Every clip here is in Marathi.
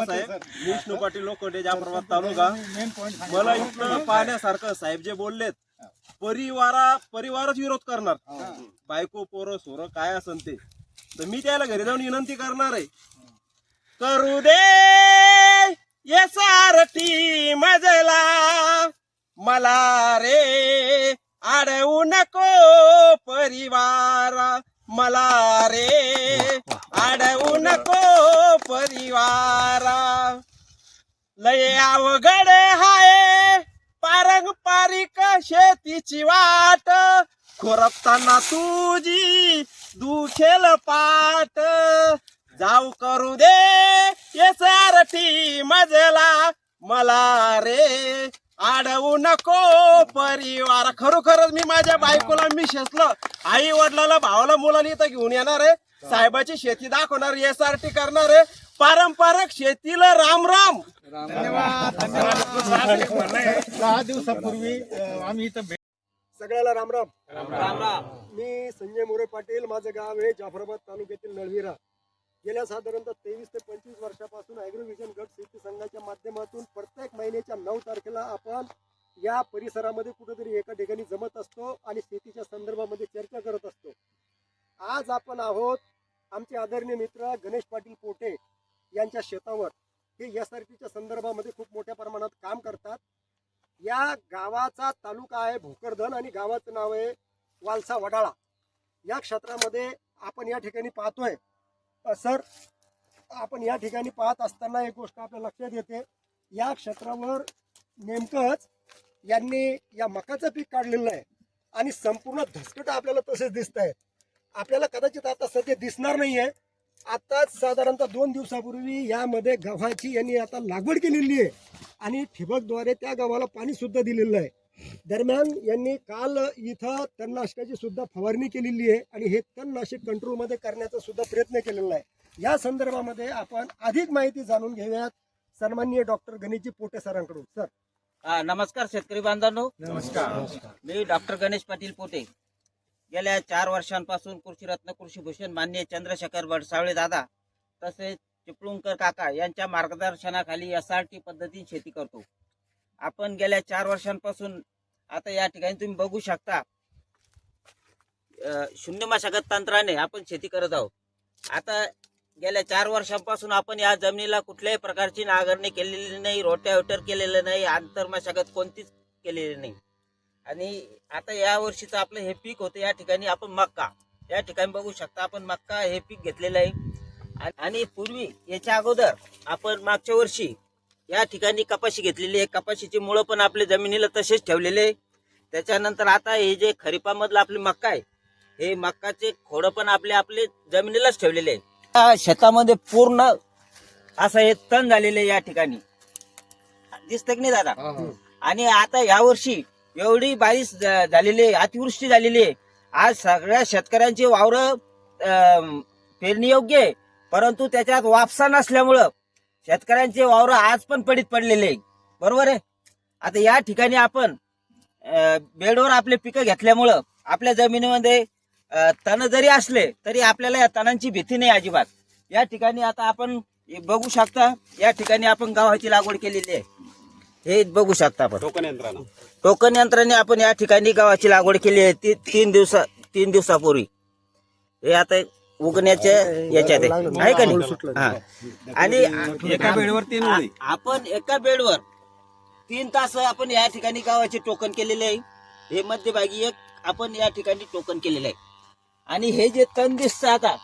नमस्कार साहेब, मी विष्णू पाटील लोखंडे, जाफराबाद तालुका. मला इथलं पाहण्यासारखं साहेब जे बोललेत, परिवारच विरोध करणार, बायको पोरं सोरं काय असन ते, तर मी त्याला घरी जाऊन विनंती करणार आहे, करू दे ये सारथी मजला मला रे, अडवू नको परिवारा मला रे, अडवू नको परिवारा. लय अवघड हाय पारंपरिक शेतीची वाट, खोरपताना तुझी दुखेल पाट, जाऊ करू दे ये सारथी मजला मला रे, अडवू नको परिवार. खरोखरच मी माझ्या बायकोला मिसेसला, आई वडिलाला, भावाला, मुलाला इथं घेऊन येणार आहे, साहेबाची शेती दाखवणार, SRT करणार आहे, पारंपरिक शेतीला राम राम. धन्यवाद धन्यवाद. 6 दिवसापूर्वी आम्ही इथं सगळ्याला राम राम. राम राम. मी संजय मोरे पाटील, माझं गाव आहे जाफराबाद तालुक्यातील नळविरा. गेल्या साधारणतः 23 ते 25 वर्षापासून ॲग्रोव्हिजन गट शेती संघाच्या माध्यमातून प्रत्येक महिन्याच्या 9 तारखेला आपण या परिसरामध्ये कुठेतरी एका ठिकाणी जमत असतो आणि शेतीच्या संदर्भामध्ये चर्चा करत असतो. आज आपण आहोत आमचे आदरणीय मित्र गणेश पाटील पोटे यांच्या शेतावर. हे SRTच्या संदर्भामध्ये खूप मोठ्या प्रमाणात काम करतात. या गावाचा तालुका आहे भोकरदन आणि गावाचं नाव आहे वालसा वडाळा. या क्षेत्रामध्ये आपण या ठिकाणी पाहतोय सर, आपण या ठिकाणी पाहत असताना एक गोष्ट आपल्या लक्षात येते, या क्षेत्रावर नेमकंच यांनी या मकाचं पीक काढलेलं आहे आणि संपूर्ण धसकट आपल्याला तसेच दिसत आहेत. आपल्याला कदाचित आता सध्या दिसणार नाही आहे. आताच साधारणतः 2 दिवसापूर्वी यामध्ये गव्हाची यांनी आता लागवड केलेली आहे आणि ठिबकद्वारे त्या गव्हाला पाणी सुद्धा दिलेलं आहे. दरम्यान यांनी काल इथं तणनाशकाची सुद्धा फवारणी केलेली आहे आणि हे तणनाशक कंट्रोलमध्ये करण्याचा सुद्धा प्रयत्न केलेला आहे. या संदर्भामध्ये आपण अधिक माहिती जाणून घेऊयात सन्माननीय डॉक्टर गणेशजी पोटे सरांकडून. सर नमस्कार शेतकरी बांधवांनो. नमस्कार. मी डॉक्टर गणेश पाटील पोटे. गेल्या 4 वर्षांपासून कृषीरत्न कृषीभूषण माननीय चंद्रशेखर बडसावळे दादा तसेच चिपळूणकर काका यांच्या मार्गदर्शनाखाली SRT पद्धतीने शेती करतो. आपण गेल्या 4 वर्षांपासून आता या ठिकाणी तुम्ही बघू शकता शून्य मशागत तंत्राने आपण शेती करत आहोत. आता गेल्या 4 वर्षांपासून आपण या जमिनीला कुठल्याही प्रकारची नांगरणी केलेली नाही, रोटावेटर केलेलं नाही, आंतरमशागत कोणतीच केलेली नाही. आणि आता या वर्षीचं आपलं हे पीक होतं या ठिकाणी आपण मक्का, या ठिकाणी बघू शकता आपण मक्का हे पीक घेतलेलं आहे. आणि पूर्वी याच्या अगोदर आपण मागच्या वर्षी या ठिकाणी कपाशी घेतलेली आहे. कपाशीची मुळं पण आपल्या जमिनीला तसेच ठेवलेले आहे. त्याच्यानंतर आता हे जे खरीपामधलं आपली मक्का आहे, हे मक्काचे खोडं पण आपले जमिनीलाच ठेवलेले आहे. या शेतामध्ये पूर्ण असं हे तण झालेलं आहे या ठिकाणी, दिसतं की नाही दादा? आणि आता यावर्षी एवढी बारिश झालेली आहे, अतिवृष्टी झालेली आहे. आज सगळ्या शेतकऱ्यांची वावरं पेरणी योग्य आहे, परंतु त्याच्यात वापसा नसल्यामुळं शेतकऱ्यांचे वावर आज पण पडीत पडलेले आहे. बरोबर आहे. आता या ठिकाणी आपण बेडवर आपले पिकं घेतल्यामुळं आपल्या जमिनीमध्ये तण जरी असले तरी आपल्याला या तणांची भीती नाही अजिबात. या ठिकाणी आता आपण बघू शकता, या ठिकाणी आपण गव्हाची लागवड केलेली आहे. हे बघू शकता आपण टोकन यंत्राने आपण या ठिकाणी गव्हाची लागवड केली आहे. ती 3 दिवसापूर्वी हे आता उगण्याच्या याच्यात आहे का नाही? हा. आणि एका बेडवर 3 ओळी आपण एका बेडवर 3 तास आपण या ठिकाणी गव्हाचे टोकन केलेले आहे. हे मध्यभागी एक आपण या ठिकाणी टोकन केलेलं आहे. आणि हे जे तण दिसतं आता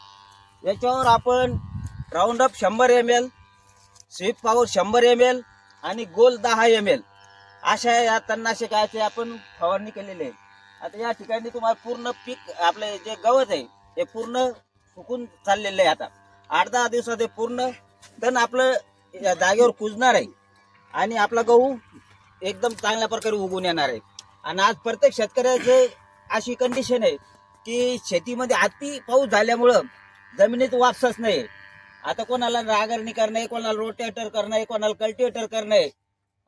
याच्यावर आपण round up 100 ml, sweep power 100 ml आणि गोल 10 ml अशा या तणनाशकाचे आपण फवारणी केलेली आहे. आता या ठिकाणी तुम्हाला पूर्ण पीक आपले जे गवत आहे हे पूर्ण सुकून चाललेलं आहे. आता 8-10 दिवसात हे पूर्ण तण आपलं या जागेवर कुजणार आहे आणि आपला गहू एकदम चांगल्या प्रकारे उगवून येणार आहे. आणि आज प्रत्येक शेतकऱ्याचं अशी कंडिशन आहे की शेतीमध्ये अति पाऊस झाल्यामुळं जमिनीत वापसच नाही. आता कोणाला नांगरणी करणं, कोणाला रोटेटर करणं, कोणाला कल्टिवेटर करणं.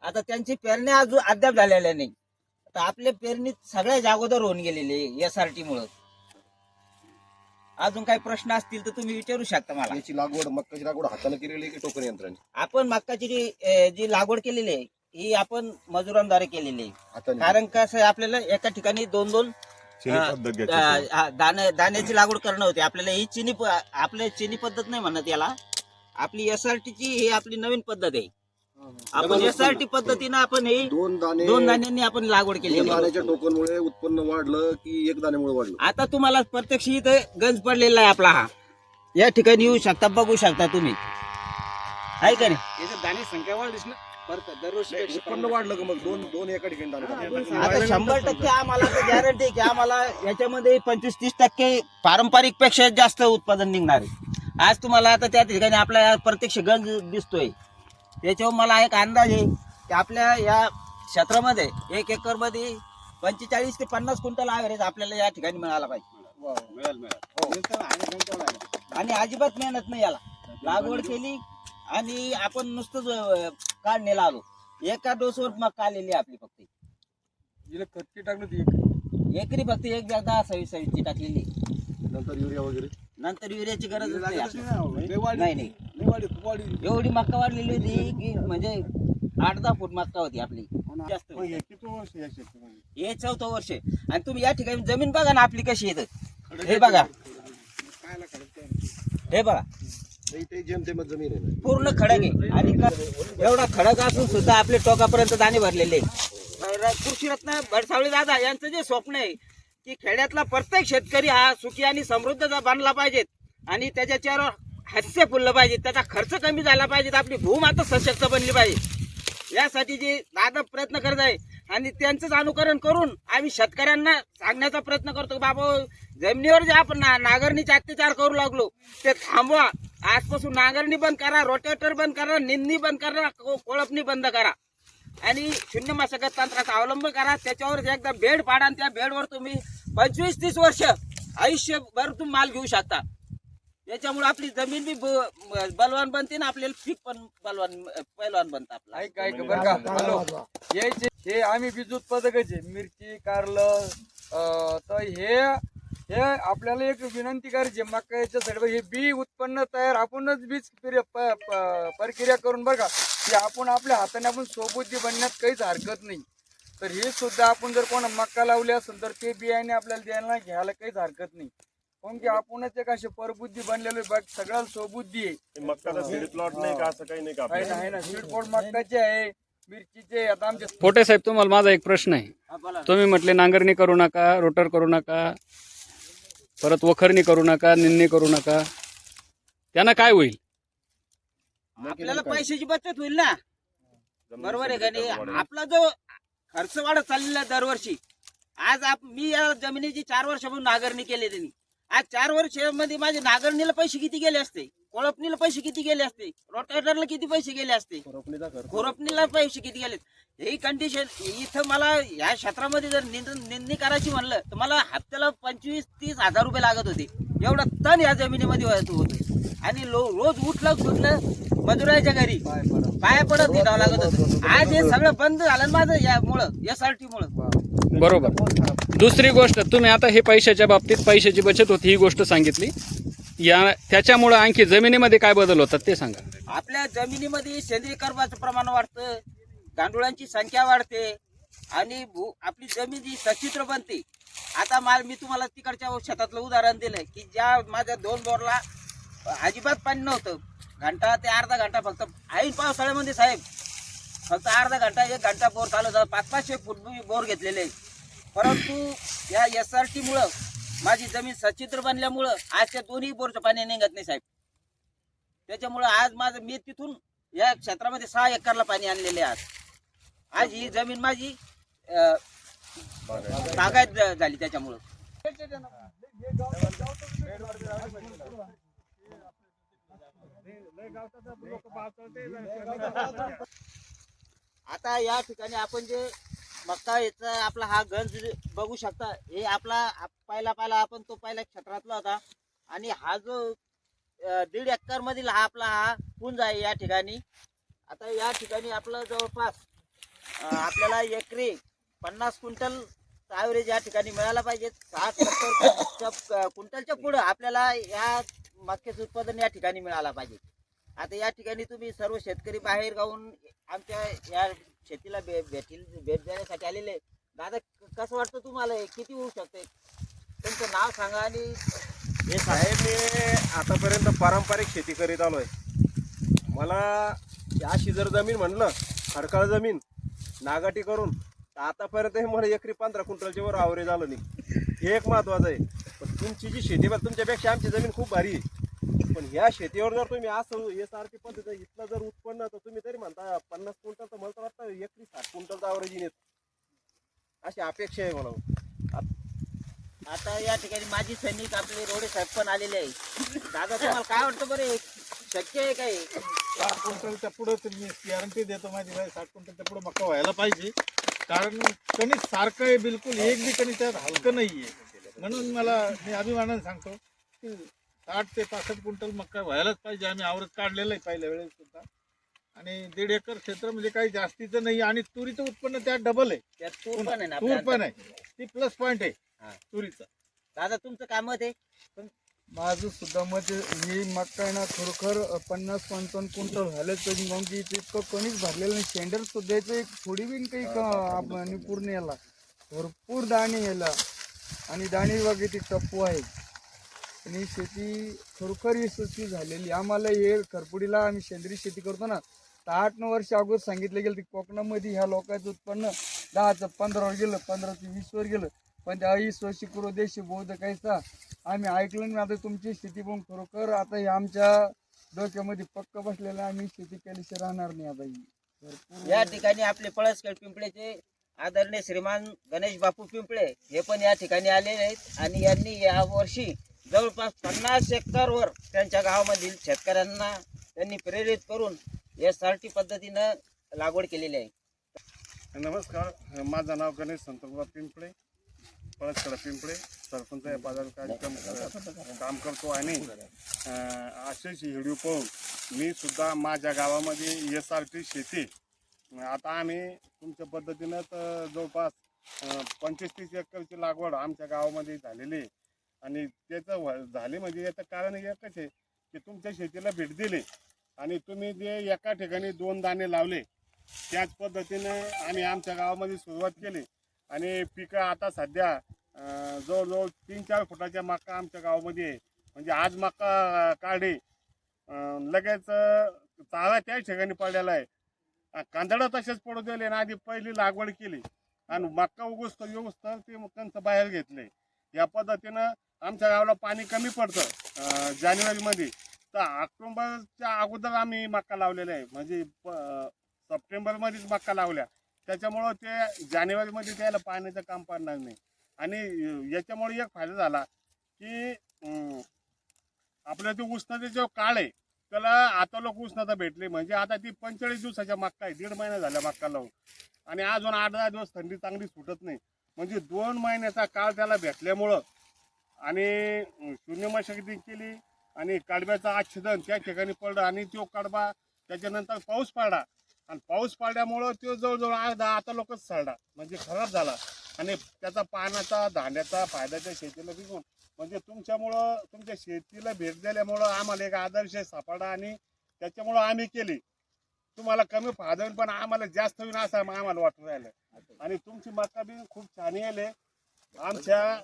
आता त्यांची पेरणी अद्याप झालेल्या नाही. आता आपल्या पेरणी सगळ्या जागोदर होऊन गेलेली SRT मुळे. अजून काही प्रश्न असतील तर तुम्ही विचारू शकता मला. याची लागवड मक्काची लागवड हाताने केलेली की टोकन यंत्राने? आपण मक्काची जी लागवड केलेली आहे ही आपण मजुरांद्वारे केलेली आहे. हाताने. कारण कसं आहे, आपल्याला एका ठिकाणी दोन दाण्याची लागवड करणं होते. आपल्याला ही आपल्या चिनी पद्धत नाही म्हणत याला, आपली SRT ची ही आपली नवीन पद्धत आहे. आपण SRT पद्धतीनं आपण ही दोन दाण्यांनी आपण लागवड केली. दाण्याच्या टोकनमुळे उत्पन्न वाढलं की एक दाण्यामुळे वाढलं? आता तुम्हाला प्रत्यक्ष इथे गंज पडलेला आहे आपला हा. या ठिकाणी येऊ शकता, बघू शकता तुम्ही, आहे का नाही? याच्यात दाणे संख्या वाढलीच ना दरवर्षी. उत्पन्न वाढलं का मग दोन एका ठिकाणी दाणे? आता 100% आम्हाला गॅरंटी की आम्हाला याच्यामध्ये 25-30% पारंपरिक पेक्षा जास्त उत्पादन निघणार आहे. आज तुम्हाला आता त्या ठिकाणी आपला प्रत्यक्ष गंज दिसतोय, त्याच्यावर मला एक अंदाज आहे की आपल्या या क्षेत्रामध्ये 1 एकर मध्ये 45 ते 50 क्विंटल ॲव्हरेज आपल्याला या ठिकाणी मिळाला पाहिजे. आणि अजिबात मेहनत नाही याला. लागवड केली आणि आपण नुसतं काढणीला आलो. एका डोसवर मग आलेली आपली फक्त खतकी टाकलं ती एकरी फक्त एक 10-26 टाकलेली. नंतर युरिया वगैरे? नंतर युरियाची गरज नाही. एवढी मक्का वाढलेली होती की म्हणजे 8-10 फूट मक्का होती आपली. जास्त हे 4थं वर्ष आहे. आणि तुम्ही या ठिकाणी जमीन बघा ना आपली कशी येतं. हे बघा, हे बघा, इथे जेमतेमच जमीन आहे. पूर्ण खडक आहे. आणि एवढा खडक असून सुद्धा आपले टोकापर्यंत दाणे भरलेले. कृषीरत्न भरसावळे दादा यांचं जे स्वप्न आहे की खेड्यातला प्रत्येक शेतकरी हा सुखी आणि समृद्ध बनला पाहिजेत आणि त्याच्या चेहऱ्यावर हास्य फुललं पाहिजे, त्याचा खर्च कमी झाला पाहिजे, आपली भूमाता सशक्त बनली पाहिजे, यासाठी जे दादा प्रयत्न करत आहे. आणि त्यांचंच अनुकरण करून आम्ही शेतकऱ्यांना सांगण्याचा प्रयत्न करतो, बाबा जमिनीवर जे आपण नांगरणीचे अत्याचार करू लागलो ते थांबवा. आजपासून नांगरणी बंद करा, रोटेटर बंद करा, निंदणी बंद करा, कोळपणी बंद करा आणि शून्य मशागत तंत्राचा अवलंब करा. त्याच्यावर एकदा बेड पाडा आणि त्या बेडवर तुम्ही 25-30 वर्ष आयुष्यभर तुम्ही माल घेऊ शकता. याच्यामुळे आपली जमीन बी बलवान बनते ना, आपल्याला पीक पण पैलवान बनतं आपलं. काय बरं का? हॅलो, हे आम्ही बीज उत्पादकच आहे, मिरची, कारलं. तर हे आपल्याला एक विनंती करायची, मक्याच्या साईडवर हे बी उत्पन्न तयार आपणच बीज प्रक्रिया करून बरं का, की आपण आपल्या हाताने आपण सोबुद्धी बनण्यात काहीच हरकत नाही. तर हे सुद्धा आपण जर कोणा मक्का लावली असेल तर ते बियाणे आपल्याला द्यायला घ्यायला काहीच हरकत नाही. कारण की आपणच एक अशी परबुद्धी बनलेलो बघ, सगळ्याला सोबुद्धी आहे. मक्काचा सीड प्लॉट नाही का असं काही नाही का? आहे ना सीड प्लॉट मक्काचे आहे, मिरचीचे. आता आमचे पोटे साहेब, तुम्हाला माझा एक प्रश्न आहे. तुम्ही म्हटले नांगरणी करू नका, रोटर करू नका, परत वखरणी करू नका, निंदणी करू नका, त्यांना काय होईल? आपल्याला पैशाची बचत होईल ना, बरोबर आहे का नाही? आपला जो खर्च वाढत चाललेला दरवर्षी, आज मी या जमिनीची 4 वर्षापासून नांगरणी केली त्यांनी. आज 4 वर्षामध्ये माझे नांगरणीला पैसे किती गेले असते, कोळपणीला पैसे किती गेले असते, रोटेटरला किती पैसे गेले असते, खुरपणीला पैसे किती गेले. ही कंडिशन इथं मला या क्षेत्रामध्ये जर निंदणी करायची म्हणलं तर मला हप्त्याला 25-30 हजार रुपये लागत होते. एवढा तण या जमिनीमध्ये होतं आणि रोज उठलं सुटलं मजुराच्या घरी पाया पडत निघावं लागत होतं. आज हे सगळं बंद झालं माझं यामुळं, SRT मुळे. बरोबर. दुसरी गोष्ट, तुम्ही आता हे पैशाच्या बाबतीत पैशाची बचत होती ही गोष्ट सांगितली, त्याच्यामुळे आणखी जमिनीमध्ये काय बदल होतात ते सांगा. आपल्या जमिनीमध्ये सेंद्रिय कर्बाचं प्रमाण वाढतं, गांडुळांची संख्या वाढते आणि आपली जमीन जी सचित्र बनते. आता मी तुम्हाला तिकडच्या शेतातलं उदाहरण दिलंय की ज्या माझ्या 2 बोरला अजिबात पाणी नव्हतं, घंटा ते अर्धा घंटा फक्त ऐन पावसाळ्यामध्ये साहेब फक्त अर्धा घंटा 1 घंटा बोर चालू होता. 500-500 फूट बोर घेतलेले. परंतु या SRT मुळे माझी जमीन सचित्र बनल्यामुळं आज त्या दोन्ही बोरचं पाणी निघत नाही साहेब. त्याच्यामुळं आज मी तिथून या क्षेत्रामध्ये 6 एकरला पाणी आणलेले आहे. आज ही जमीन माझी बागायत झाली त्याच्यामुळं. आता या ठिकाणी आपण जे मक्का याचा आपला हा गंज बघू शकता. हे आपला पहिला आपण तो पहिल्या क्षेत्रातला होता आणि हा जो 1.5 एकर मधील हा पुंज आहे या ठिकाणी. आता या ठिकाणी आपलं जवळपास आपल्याला एकरी 50 क्विंटल ॲव्हरेज या ठिकाणी मिळाला पाहिजे. 60-70 क्विंटलच्या पुढं आपल्याला या मक्याचं उत्पादन या ठिकाणी मिळाला पाहिजे. आता या ठिकाणी तुम्ही सर्व शेतकरी बाहेर गावून आमच्या या शेतीला भेट देण्यासाठी आलेले आहेत. दादा कसं वाटतं तुम्हाला, हे किती होऊ शकते? तुमचं नाव सांगा. आणि हे साहेब, मी आतापर्यंत पारंपरिक शेती करीत आलोय. मला अशी जर जमीन म्हणलं, खडकाळ जमीन नागाटी करून, तर आतापर्यंत हे मला एकरी 15 क्विंटलच्या वर आवरेज आलं नाही. हे एक महत्वाचं आहे. पण तुमची जी शेती, तुमच्यापेक्षा आमची जमीन खूप भारी आहे. पण ह्या शेतीवर जर तुम्ही असं हे सारखी पद्धत इथलं जर उत्पन्न, तर तुम्ही तरी म्हणता 50 क्विंटल, तर मला तर वाटतं एकरी 60 क्विंटलचा आवरेज येईल अशी अपेक्षा आहे मला. आता या ठिकाणी माजी सैनिक आपले रोडे साहेब पण आलेले आहे. दादा तुम्हाला काय वाटतं बरं, हे शक्य आहे काय? 60 क्विंटलच्या पुढे मी गॅरंटी देतो माझी बाई, 60 क्विंटलच्या पुढे मका व्हायला पाहिजे. कारण कणीस सारखं आहे, बिलकुल एक बी कणीस त्यात हलकं नाही आहे. म्हणून मी अभिमानाने सांगतो की 60 ते 65 क्विंटल मका व्हायलाच पाहिजे. आम्ही आवरत काढलेलं आहे पहिल्या वेळेस सुद्धा. आणि 1.5 एकर क्षेत्र म्हणजे काही जास्तीचं नाही. आणि तुरीचं उत्पन्न त्यात डबल आहे. त्यात तूर पण आहे ना तूर आपल्या पण आहे, ती प्लस पॉईंट आहे हा. तुरीचं. दादा तुमचं काय मत आहे? माझं सुद्धा मत ही मका आहे ना खरोखर 50-55 क्विंटल झालंच पाहिजे. कारण की इतकं कणीच भरलेलं नाही. शेंडर सुद्धा याचं एक थोडी बिन काही पूर्ण याला भरपूर दाणे याला. आणि दाणे बघा ती टप्पू आहे. आणि शेती खरोखर यशस्वी झालेली. आम्हाला हे खरपुडीला आम्ही सेंद्रिय शेती करतो ना, तर 8-9 वर्ष अगोदर सांगितलं गेलं की कोकणामध्ये ह्या लोकांचं उत्पन्न 10चं 15वर गेलं, 15 ते 20वर गेलं. पण त्या अविश्वासी देशी बौद्ध कायचा आम्ही ऐकलं नाही. आता तुमची शेती पण खरोखर आता हे आमच्या डोक्यामध्ये पक्क बसलेलं, आम्ही शेती केल्याशिवाय राहणार नाही. आता ही या ठिकाणी आपले पळसखेड पिंपळेचे आदरणीय श्रीमान गणेश बापू पिंपळे हे पण या ठिकाणी आलेले आहेत. आणि यांनी या वर्षी जवळपास 50 एकरवर त्यांच्या गावामधील शेतकऱ्यांना त्यांनी प्रेरित करून SRT पद्धतीनं लागवड केलेली आहे. नमस्कार, माझं नाव गणेश संतोषराव पिंपळे, पळसखेड पिंपळे, सरपंच या पदावर कार्यक्रम काम करतो. आणि असेच व्हिडिओ पाहून मी सुद्धा माझ्या गावामध्ये SRT शेती, आता आम्ही तुमच्या पद्धतीनं तर जवळपास 25-30 एकरची लागवड आमच्या गावामध्ये झालेली आहे. आणि त्याचं झाले म्हणजे याचं कारण एकच आहे की तुमच्या शेतीला भेट दिली आणि तुम्ही जे एका ठिकाणी 2 दाणे लावले, त्याच पद्धतीनं आम्ही आमच्या गावामध्ये सुरुवात केली. आणि पिकं आता सध्या जवळजवळ 3-4 फुटाच्या मका आमच्या गावामध्ये आहे. म्हणजे आज मका काढे लगेच चारा त्याच ठिकाणी पडलेला आहे. कांदडं तसेच पडू दिले ना, आधी पहिली लागवड केली आणि मका उगवूस तर ते त्यांचं बाहेर घेतले. या पद्धतीनं आमच्या गावाला पाणी कमी पडतं जानेवारीमध्ये, तर ऑक्टोबरच्या अगोदर आम्ही मका लावलेला आहे. म्हणजे सप्टेंबरमध्येच मका लावल्या, त्याच्यामुळं ते जानेवारीमध्ये त्याला पाण्याचं काम पडणार नाही. आणि याच्यामुळे एक फायदा झाला की आपल्या ते उष्णतेचा काळ आहे त्याला आता लोक उष्णता भेटली. म्हणजे आता ती 45 दिवसाच्या मक्का आहे, 1.5 महिना झाल्या मक्का लावून. आणि अजून 8-10 दिवस थंडी चांगली सुटत नाही. म्हणजे 2 महिन्याचा काळ त्याला भेटल्यामुळं आणि शून्य मशागती केली आणि कडब्याचं आच्छादन त्या ठिकाणी पडलं. आणि तो कडबा त्याच्यानंतर पाऊस पडला आणि पाऊस पडल्यामुळं तो जवळजवळ आता लोकच सडला, म्हणजे खराब झाला. आणि त्याचा पाण्याचा दांड्याचा फायदा त्या शेतीला बी. म्हणजे तुमच्यामुळं तुमच्या शेतीला भेट दिल्यामुळं आम्हाला एक आदर्श सापडला आणि त्याच्यामुळं आम्ही केली. तुम्हाला कमी फायदा होईल पण आम्हाला जास्त होईल असं आम्हाला वाटून राहिलं. आणि तुमची मका बी खूप छान येले, आमच्या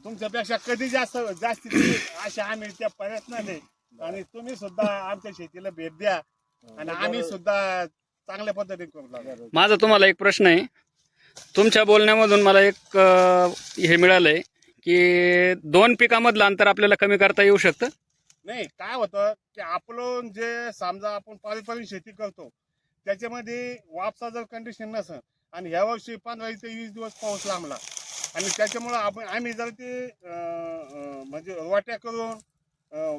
तुमच्यापेक्षा कधी जास्ती अशा आम्ही त्या प्रयत्नाने. आणि तुम्ही सुद्धा आमच्या शेतीला भेट द्या आणि आम्ही सुद्धा चांगल्या पद्धतीने करू. माझा तुम्हाला एक प्रश्न आहे. तुमच्या बोलण्यामधून मला एक हे मिळालंय की 2 पिकामधलं अंतर आपल्याला कमी करता येऊ शकतं. नाही, काय होतं की आपलं जे समजा आपण पारंपरिक शेती करतो त्याच्यामध्ये वापसा जर कंडिशन नसेल आणि ह्या वर्षी 15 ते 20 दिवस पाऊस लांबला आणि त्याच्यामुळं आम्ही जर ते म्हणजे वाट्या करून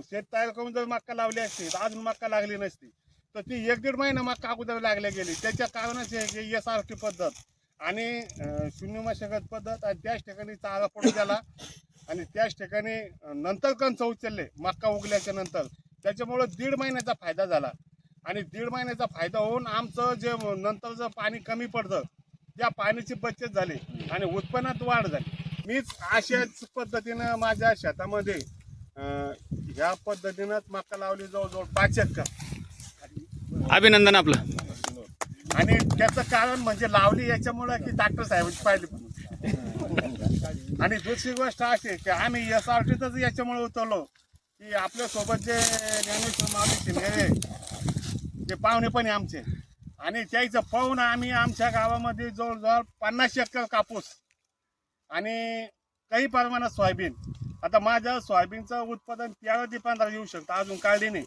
शेत तयार करून जर मक्का लावली असती तर अजून मक्का लागली नसती. तर ती 1-1.5 महिना मक्का अगोदर लागल्या गेली. त्याच्या कारणच आहे की SRT पद्धत आणि शून्य मशागत पद्धत आणि त्याच ठिकाणी चारा पडू गेला आणि त्याच ठिकाणी नंतर कंच उचलले मक्का उगल्याच्या नंतर. त्याच्यामुळं 1.5 महिन्याचा फायदा झाला. आणि 1.5 महिन्याचा फायदा होऊन आमचं जे नंतरचं पाणी कमी पडतं ज्या पाण्याची बचत झाली आणि उत्पन्नात वाढ झाली. मीच अशाच पद्धतीनं माझ्या शेतामध्ये ह्या पद्धतीनंच मका लावली जवळजवळ 5 एकर. अभिनंदन आपलं. आणि त्याचं कारण म्हणजे लावली याच्यामुळे की डॉक्टर साहेबांची पाहिली पण. आणि दुसरी गोष्ट अशी की आम्ही SRTतच याच्यामुळे उतरलो की आपल्यासोबत जे ज्ञानेश्वर माऊली शिंदे ते पाहुणे पण आहे आमचे, आणि त्याचं पाहून आम्ही आमच्या गावामध्ये जवळजवळ 50 एकर कापूस आणि काही प्रमाणात सोयाबीन. आता माझं सोयाबीनचं उत्पादन 13 ते 15 येऊ शकतं, अजून काढली नाही,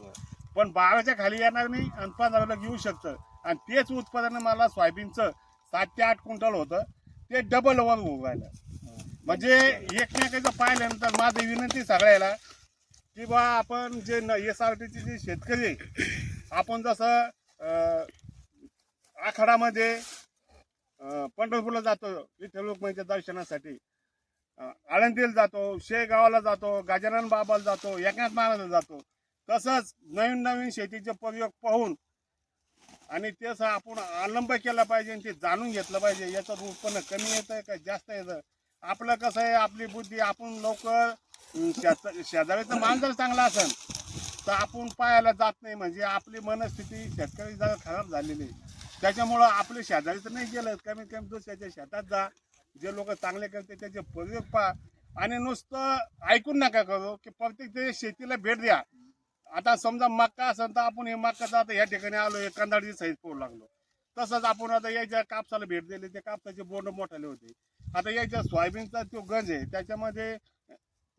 पण 12च्या खाली येणार नाही आणि 15ला येऊ शकतं. आणि तेच उत्पादन मला सोयाबीनचं 7 ते 8 क्विंटल होतं, ते डबल वर होऊ राहिलं. म्हणजे एकमेकाचं पाहिल्यानंतर माझी विनंती सगळ्याला की बा आपण जे SRTचे जे शेतकरी आहे, आपण जसं आखाडामध्ये पंढरपूरला जातो विठ्ठल रुक्माईच्या दर्शनासाठी, आळंदीला जातो, शेगावाला जातो, गजानन बाबाला जातो, एकनाथ महाराजला जातो, तसंच नवीन नवीन शेतीचे प्रयोग पाहून आणि त्याचा आपण अवलंब केला पाहिजे आणि ते जाणून घेतलं पाहिजे. याचं उत्पन्न कमी येतं का जास्त येतं. आपलं कसं आहे, आपली बुद्धी, आपण लवकर शेजारीचं मान जर चांगला असेल तर आपण पाहायला जात नाही. म्हणजे आपली मनस्थिती शेतकरी जरा खराब झालेली आहे. त्याच्यामुळं आपले शेजारीचं नाही गेलं, कमीत कमी दुसऱ्याच्या शेतात जा, जे लोक चांगले करते त्याचे प्रयोग पहा आणि नुसतं ऐकून नका करू की प्रत्येक ते शेतीला भेट द्या. आता समजा मक्का असेल तर आपण हे मक्काचा आता या ठिकाणी आलो, एक कंदाडची साईज पोहू लागलो. तसंच आपण आता याच्या कापसाला भेट दिली, ते कापसाचे बोंड मोठाले होते. आता याच्या सोयाबीनचा तो गंज आहे, त्याच्यामध्ये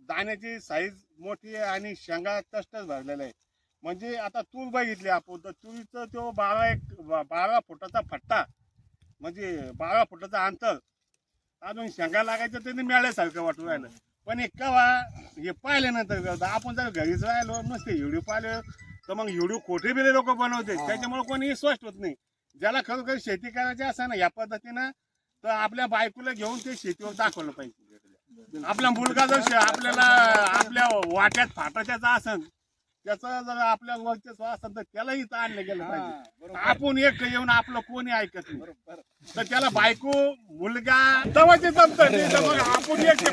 दाण्याची साईज मोठी आहे आणि शेंगा कष्टच भरलेला आहे. म्हणजे आता तूर बघितली आपण तर तुरीचं तो 12 फुटाचा फट्टा, म्हणजे 12 फुटाचा अंतर, अजून शेंगा लागायचं त्यांनी मिळाल्यासारखं वाटून राहिलं. पण हे केव्हा हे पाहिल्यानंतर आपण जर घरीच राहिलो नुसते व्हिडिओ पाहिले तर मग व्हिडिओ खोटे बिले लोक बनवते, त्याच्यामुळे कोणी स्पष्ट होत नाही. ज्याला खरोखर शेती करायची असं ना या पद्धतीनं, तर आपल्या बायकोला घेऊन ते शेतीवर दाखवलं पाहिजे. आपला मुलगा जर आपल्याला आपल्या वाट्यात फाटाच्याचा असेल, त्याचं जर आपल्या वर्चस्व असेल तर त्यालाही इथं आणलं गेलं पाहिजे. आपण एक येऊन आपलं कोणी ऐकत नाही, तर त्याला बायको मुलगा तवाचे जमतं. आपण एक